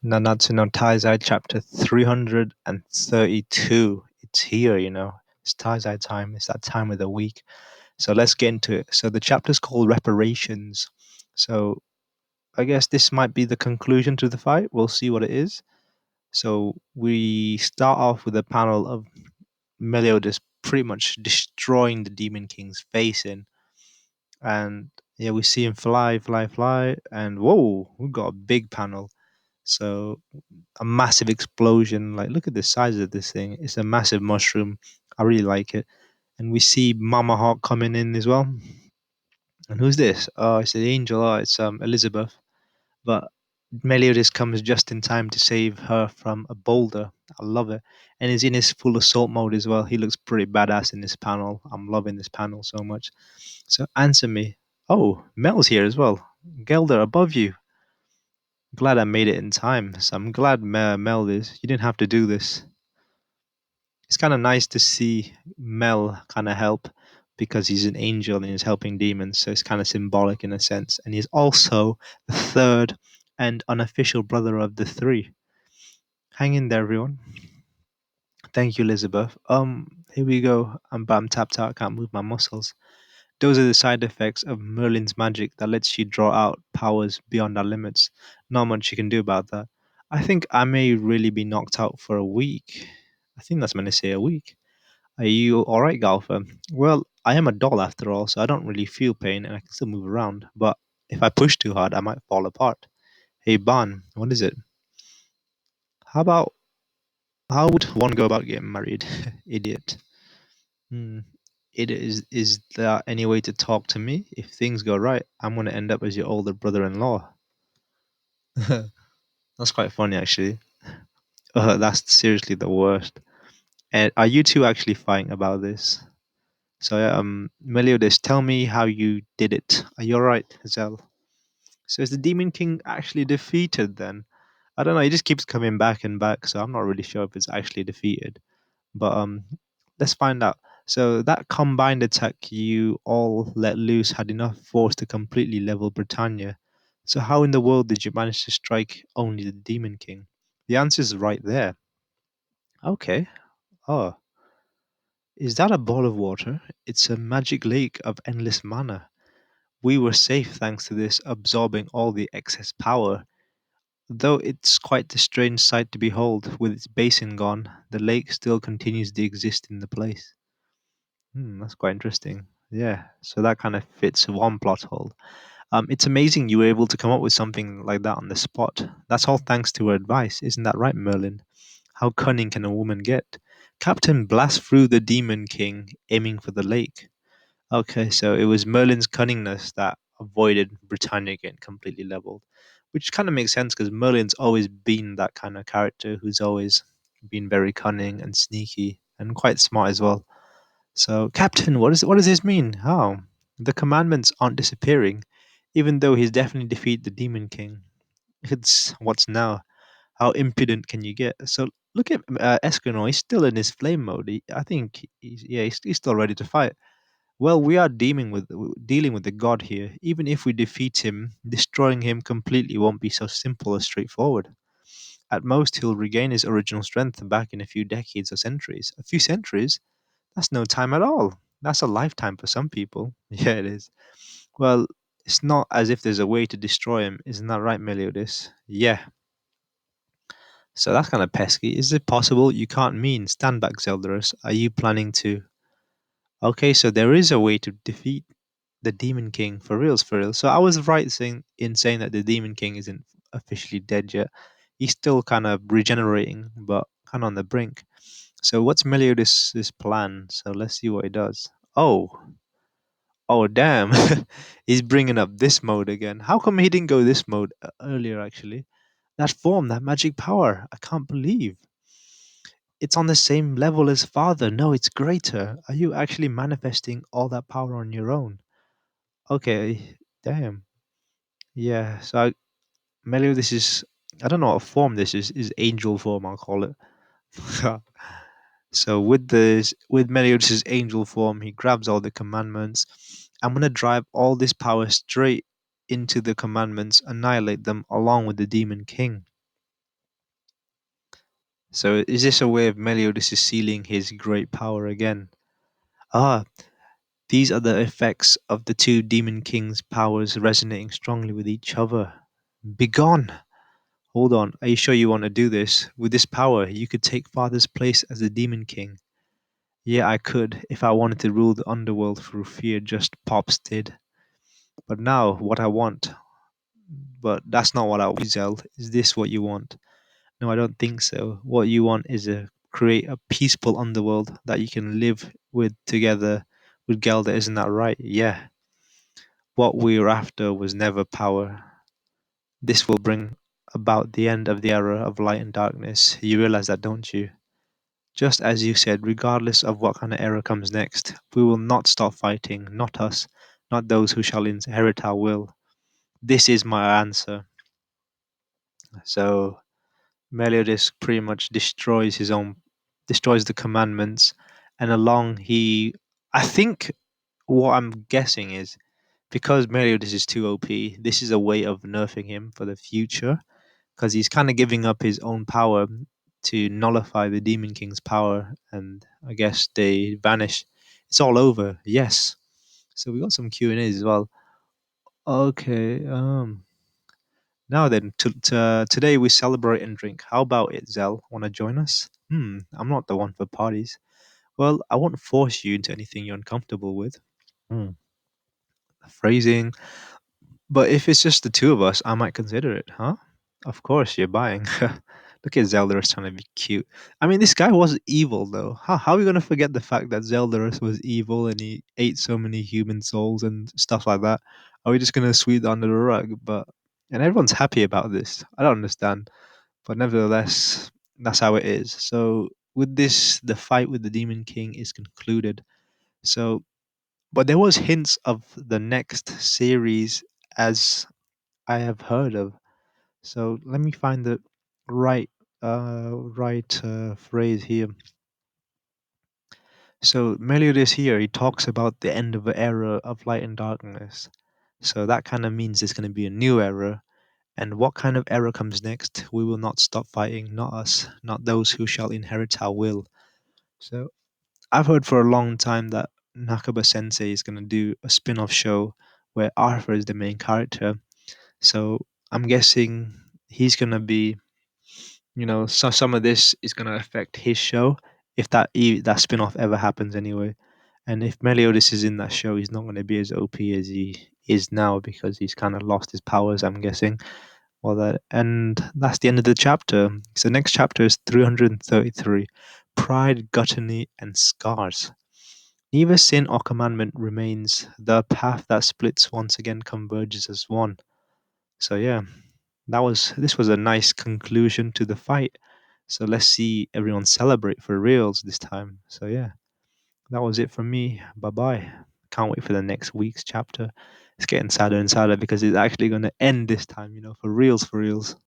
Nanatsu no Taizai chapter 332. It's here, It's Taizai time. It's that time of the week. So let's get into it. So the chapter's called Reparations. So I guess this might be the conclusion to the fight. We'll see what it is. So we start off with a panel of Meliodas pretty much destroying the Demon King's face in. And yeah, we see him fly, fly, fly. And whoa, we've got a big panel. So a massive explosion. Like, look at the size of this thing. It's a massive mushroom. I really like it. And we see Mama Hawk coming in as well. And who's this? Oh, it's the angel. Oh, it's Elizabeth. But Meliodas comes just in time to save her from a boulder. I love it. And he's in his full assault mode as well. He looks pretty badass in this panel. I'm loving this panel so much. So answer me. Oh, Mel's here as well. Gelder above you. Glad I made it in time. So I'm glad Mel is. You didn't have to do this. It's kind of nice to see Mel kind of help because he's an angel and he's helping demons. So it's kind of symbolic in a sense. And he's also the third and unofficial brother of the three. Hang in there, everyone. Thank you, Elizabeth. Here we go. I'm tapped out. I can't move my muscles. Those are the side effects of Merlin's magic that lets you draw out powers beyond our limits. Not much you can do about that. I think I may really be knocked out for a week. I think that's meant to say a week. Are you alright, Golfer? Well, I am a doll after all, so I don't really feel pain and I can still move around. But if I push too hard, I might fall apart. Hey, Ban, what is it? How about how would one go about getting married? Idiot. Hmm. Is there any way to talk to me? If things go right, I'm gonna end up as your older brother-in-law. That's quite funny, actually. That's seriously the worst. And are you two actually fighting about this? So yeah, Meliodas, tell me how you did it. Are you alright, Hazel? So is the Demon King actually defeated then? I don't know. He just keeps coming back and back, so I'm not really sure if it's actually defeated. But let's find out. So that combined attack you all let loose had enough force to completely level Britannia. So how in the world did you manage to strike only the Demon King? The answer is right there. Okay. Oh, is that a ball of water? It's a magic lake of endless mana. We were safe thanks to this absorbing all the excess power. Though it's quite a strange sight to behold, with its basin gone, the lake still continues to exist in the place. That's quite interesting. Yeah, so that kind of fits one plot hole. It's amazing you were able to come up with something like that on the spot. That's all thanks to her advice, isn't that right, Merlin? How cunning can a woman get? Captain blast through the Demon King, aiming for the lake. Okay, so it was Merlin's cunningness that avoided Britannia getting completely leveled, which kind of makes sense because Merlin's always been that kind of character who's always been very cunning and sneaky and quite smart as well. So, Captain, what does this mean? How? The commandments aren't disappearing, even though he's definitely defeated the Demon King. It's what's now? How impudent can you get? So look at Escanor. He's still in his flame mode. I think he's still ready to fight. Well, we are dealing with the god here. Even if we defeat him, destroying him completely won't be so simple or straightforward. At most, he'll regain his original strength back in a few decades or centuries. A few centuries? That's no time at all. That's a lifetime for some people. Yeah, it is. Well, it's not as if there's a way to destroy him. Isn't that right, Meliodas? Yeah. So that's kind of pesky. Is it possible? You can't mean. Stand back, Zeldarus. Are you planning to? Okay, so there is a way to defeat the Demon King for reals, for real. So I was right in saying that the Demon King isn't officially dead yet. He's still kind of regenerating, but kind of on the brink. So what's Meliodas' plan? So let's see what he does. Oh, damn! He's bringing up this mode again. How come he didn't go this mode earlier? Actually, that form, that magic power. I can't believe it's on the same level as Father. No, it's greater. Are you actually manifesting all that power on your own? Okay, damn. Yeah, so Melio, this is I don't know what form this is angel form, I'll call it. So with Meliodas' angel form, he grabs all the commandments. I'm gonna drive all this power straight into the commandments, annihilate them along with the demon king. So is this a way of Meliodas is sealing his great power again? Ah, these are the effects of the two demon kings' powers resonating strongly with each other. Begone! Hold on, are you sure you want to do this? With this power, you could take father's place as the demon king. Yeah, I could, if I wanted to rule the underworld through fear, just Pops did. But now, what I want. But that's not what I want, Zell. Is this what you want? No, I don't think so. What you want is to create a peaceful underworld that you can live with together with Gelder, isn't that right? Yeah. What we were after was never power. This will bring about the end of the era of light and darkness. You realize that, don't you? Just as you said, regardless of what kind of era comes next, we will not stop fighting, not us, not those who shall inherit our will. This is my answer. So Meliodas pretty much destroys the commandments, and along I think what I'm guessing is because Meliodas is too OP, this is a way of nerfing him for the future, because he's kind of giving up his own power to nullify the Demon King's power, and I guess they vanish. It's all over. Yes. So we got some Q and A's as well. Okay. Now then, today we celebrate and drink. How about it, Zell? Want to join us? I'm not the one for parties. Well, I won't force you into anything you're uncomfortable with. Hmm. Phrasing. But if it's just the two of us, I might consider it, huh? Of course, you're buying. Look at Zeldarus trying to be cute. I mean, this guy was evil, though. How are we going to forget the fact that Zeldarus was evil and he ate so many human souls and stuff like that? Are we just going to sweep that under the rug? And everyone's happy about this. I don't understand. But nevertheless, that's how it is. So, with this, the fight with the Demon King is concluded. So, but there was hints of the next series as I have heard of. So let me find the right phrase here. So Meliodas here he talks about the end of the era of light and darkness. So that kind of means there's going to be a new era. And what kind of era comes next? We will not stop fighting, not us, not those who shall inherit our will. So I've heard for a long time that Nakaba Sensei is going to do a spin off show where Arthur is the main character. So I'm guessing he's going to be so some of this is going to affect his show if that spin-off ever happens anyway. And if Meliodas is in that show, he's not going to be as OP as he is now because he's kind of lost his powers, I'm guessing. And that's the end of the chapter. So next chapter is 333, Pride, Gluttony, and Scars. Neither sin or commandment remains. The path that splits once again converges as one. So yeah, this was a nice conclusion to the fight. So let's see everyone celebrate for reals this time. So yeah, that was it from me. Bye bye. Can't wait for the next week's chapter. It's getting sadder and sadder because it's actually going to end this time, for reals, for reals.